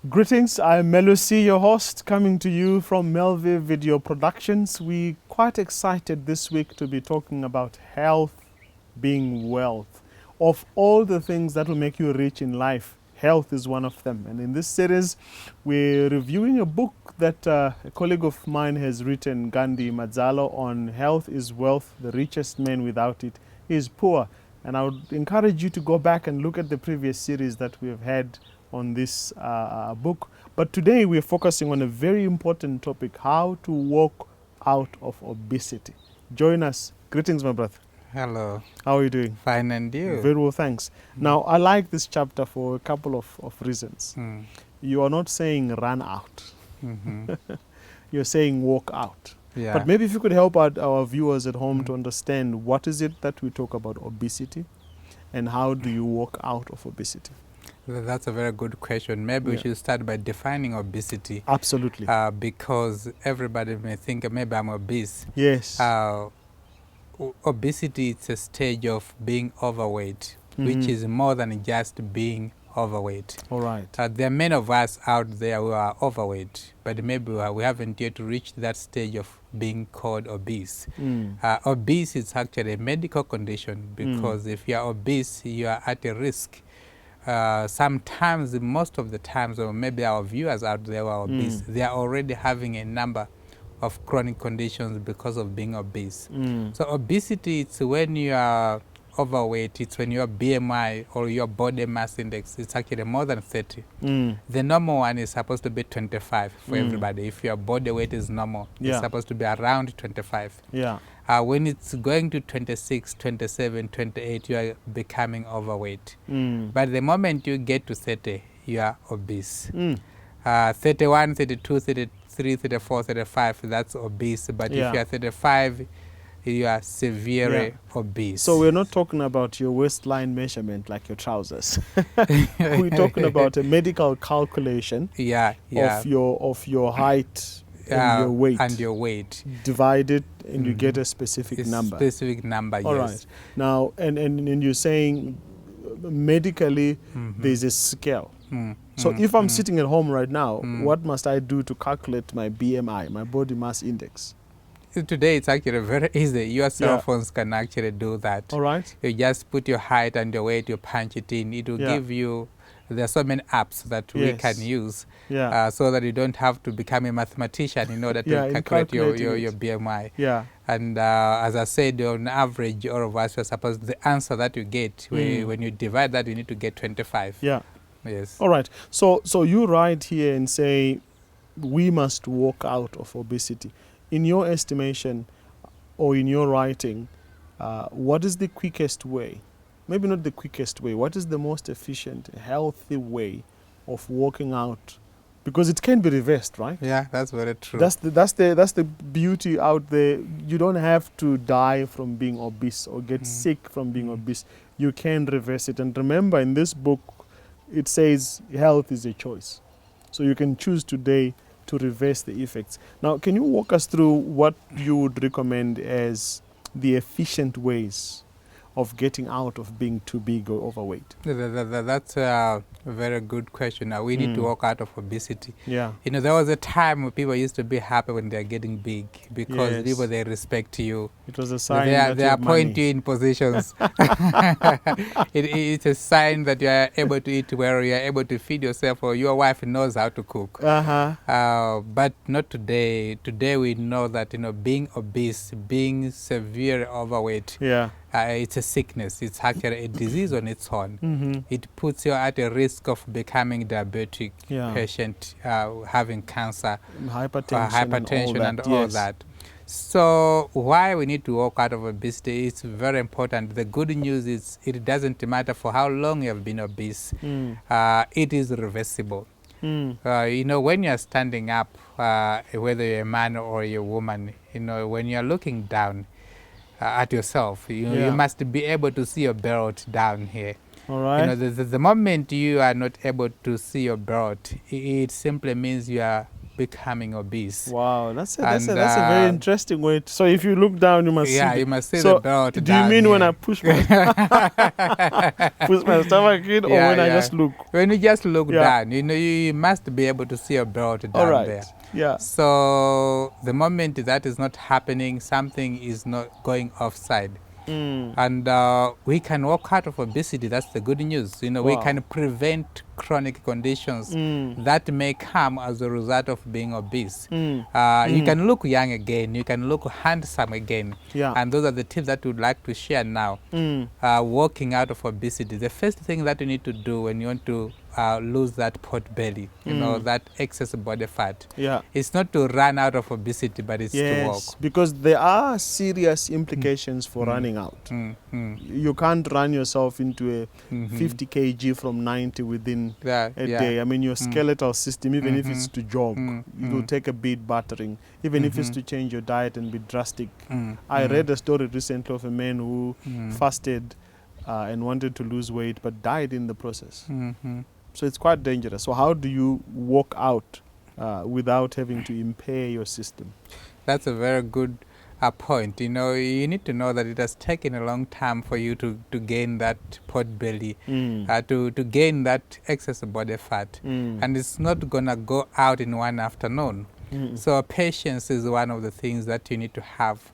Greetings, I'm Melusi, your host, coming to you from MelVee Video Productions. We're quite excited this week to be talking about health being wealth. Of all the things that will make you rich in life, health is one of them. And in this series, we're reviewing a book that a colleague of mine has written, Gandy Madzalo, on Health is Wealth. The richest man without it is poor. And I would encourage you to go back and look at the previous series that we have had on this book. But today we're focusing on a very important topic, how to walk out of obesity. Join us. Greetings, my brother. Hello. How are you doing? Fine, and you? Very well, thanks. Now, I like this chapter for a couple of reasons. You are not saying run out. You're saying walk out. Yeah. But maybe if you could help out our viewers at home to understand what is it that we talk about obesity and how do you walk out of obesity? That's a very good question. Maybe we should start by defining obesity. Absolutely. Because everybody may think maybe I'm obese. Yes. Obesity is a stage of being overweight, which is more than just being overweight. All right. There are many of us out there who are overweight, but maybe we haven't yet reached that stage of being called obese. Obese is actually a medical condition because if you are obese, you are at a risk. Sometimes, most of the times, or maybe our viewers out there who are obese, they are already having a number of chronic conditions because of being obese. So obesity, it's when you are overweight, it's when your BMI or your body mass index is actually more than 30. The normal one is supposed to be 25 for everybody. If your body weight is normal, it's supposed to be around 25. Yeah. When it's going to 26, 27, 28, you are becoming overweight. But the moment you get to 30, you are obese. 31, 32, 33, 34, 35, that's obese. But if you are 35, you are severely obese. So we're not talking about your waistline measurement like your trousers. We're talking about a medical calculation of your height and your weight. And your weight. Divide it and you get a specific number. Specific number, All yes. right. Now, and you're saying medically there's a scale. So if I'm sitting at home right now, what must I do to calculate my BMI, my body mass index? Today it's actually very easy. Your cell phones can actually do that. All right. You just put your height and your weight, you punch it in. It will give you, there are so many apps that we can use so that you don't have to become a mathematician in order to calculate your BMI. Yeah. And as I said, on average, all of us are supposed, the answer that you get, when you divide that, you need to get 25. Yeah. Yes. All right. So you write here and say we must walk out of obesity. In your estimation or in your writing, what is the quickest way? Maybe not the quickest way. What is the most efficient, healthy way of walking out? Because it can be reversed, right? Yeah, that's very true. That's the beauty out there. You don't have to die from being obese or get sick from being obese. You can reverse it. And remember, in this book, it says health is a choice. So you can choose today to reverse the effects. Now, can you walk us through what you would recommend as the efficient ways of getting out of being too big or overweight? That's a very good question. Now, we need to walk out of obesity. Yeah. You know, there was a time when people used to be happy when they're getting big because people, they respect you. It was a sign they appoint you in positions. It's a sign that you are able to eat well, you are able to feed yourself, or your wife knows how to cook. But not today. Today we know that, being obese, being severely overweight, it's a sickness. It's actually a disease on its own. It puts you at a risk of becoming diabetic patient, having cancer, hypertension and all that. So why we need to walk out of obesity is very important. The good news is it doesn't matter for how long you have been obese. It is reversible. When you're standing up, whether you're a man or you're a woman, when you're looking down at yourself, you must be able to see your belt down here. All right. The moment you are not able to see your belt, it simply means you are becoming obese. Wow, that's a very interesting way. So if you look down, you must see. You must see the belt. Do you mean when I push my push my stomach in, or when I just look? When you just look down, you must be able to see a belt down there. Yeah. So the moment that is not happening, something is not going offside. And we can walk out of obesity. That's the good news. We can prevent chronic conditions that may come as a result of being obese. You can look young again. You can look handsome again. And those are the tips that we would like to share now. Walking out of obesity. The first thing that you need to do when you want to lose that pot belly, that excess body fat. It's not to run out of obesity, but it's to walk. Because there are serious implications for running out. You can't run yourself into a 50 kg from 90 within a day. I mean, your skeletal system, even if it's to jog, it will take a bit battering. Even if it's to change your diet and be drastic. I read a story recently of a man who fasted and wanted to lose weight, but died in the process. So it's quite dangerous. So how do you walk out without having to impair your system? That's a very good point. You need to know that it has taken a long time for you to gain that pot belly, to gain that excess body fat. And it's not going to go out in one afternoon. So patience is one of the things that you need to have.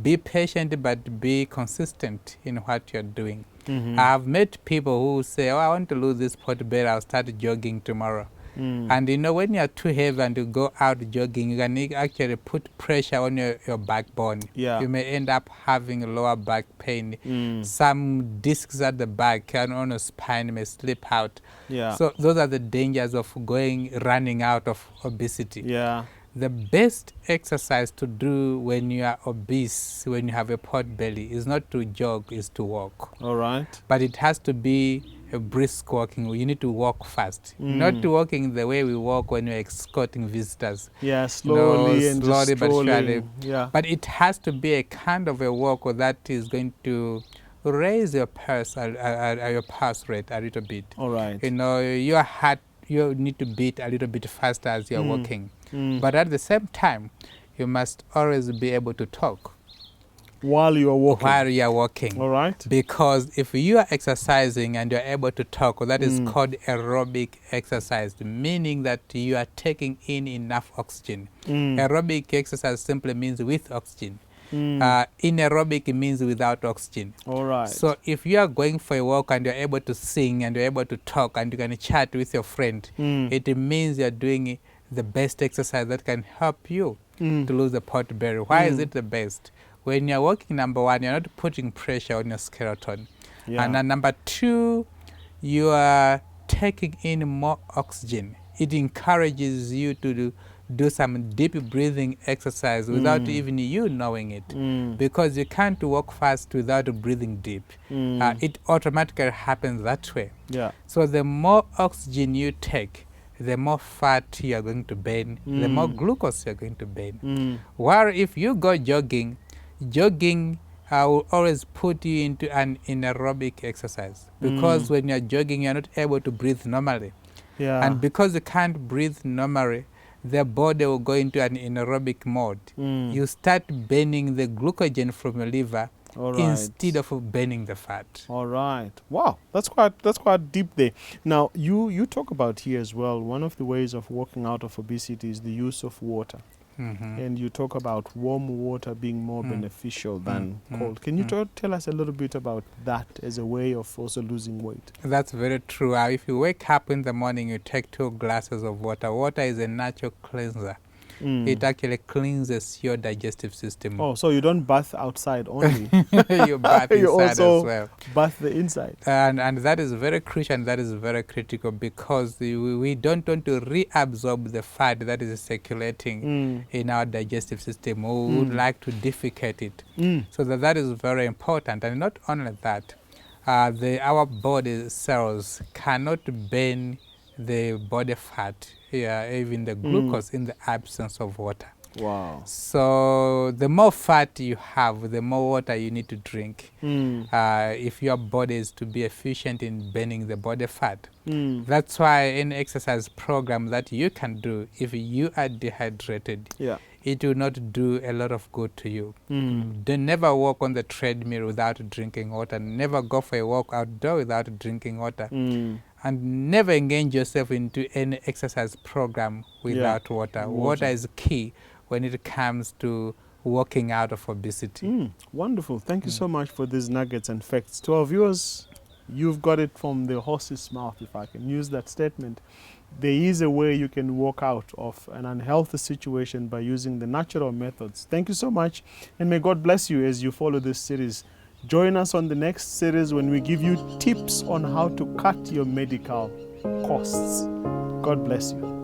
Be patient, but be consistent in what you're doing. I have met people who say, I want to lose this pot belly, I'll start jogging tomorrow. And when you're too heavy and you go out jogging, you can actually put pressure on your backbone. You may end up having a lower back pain. Some discs at the back and on your spine may slip out. So those are the dangers of running out of obesity. The best exercise to do when you are obese, when you have a pot belly, is not to jog, is to walk. All right. But it has to be a brisk walking. You need to walk fast. Not walking the way we walk when we're escorting visitors. Slowly and slowly but surely. But it has to be a kind of a walk that is going to raise your pulse rate a little bit. All right. Your heart, you need to beat a little bit faster as you're walking. But at the same time, you must always be able to talk. While you are walking? While you are walking. All right. Because if you are exercising and you are able to talk, that is called aerobic exercise, meaning that you are taking in enough oxygen. Aerobic exercise simply means with oxygen. Anaerobic means without oxygen. All right. So if you are going for a walk and you're able to sing and you're able to talk and you can chat with your friend, it means you're doing the best exercise that can help you to lose the pot belly. Why is it the best? When you're walking, number one, you're not putting pressure on your skeleton. And then number two, you are taking in more oxygen. It encourages you to do some deep breathing exercise without even you knowing it. Because you can't walk fast without breathing deep. It automatically happens that way. So the more oxygen you take, the more fat you are going to burn, the more glucose you are going to burn. While if you go jogging will always put you into an anaerobic exercise. Because when you are jogging, you are not able to breathe normally. And because you can't breathe normally, the body will go into an anaerobic mode. You start burning the glycogen from your liver instead of burning the fat. All right. Wow, that's quite deep there. Now, you talk about here as well, one of the ways of walking out of obesity is the use of water. And you talk about warm water being more beneficial than cold. Can you tell us a little bit about that as a way of also losing weight? That's very true. If you wake up in the morning, you take 2 glasses of water. Water is a natural cleanser. It actually cleanses your digestive system. Oh, so you don't bath outside only. You bath inside you also as well. Bath the inside. And that is very crucial and that is very critical because we don't want to reabsorb the fat that is circulating in our digestive system. We would like to defecate it. So that is very important. And not only that, our body cells cannot burn the body fat, even the glucose in the absence of water. Wow. So the more fat you have, the more water you need to drink. If your body is to be efficient in burning the body fat. That's why in exercise program that you can do, if you are dehydrated, it will not do a lot of good to you. Never walk on the treadmill without drinking water. Never go for a walk outdoor without drinking water. And never engage yourself into any exercise program without water. Water is key when it comes to walking out of obesity. Wonderful. Thank you so much for these nuggets and facts. To our viewers, you've got it from the horse's mouth, if I can use that statement. There is a way you can walk out of an unhealthy situation by using the natural methods. Thank you so much, and may God bless you as you follow this series. Join us on the next series when we give you tips on how to cut your medical costs. God bless you.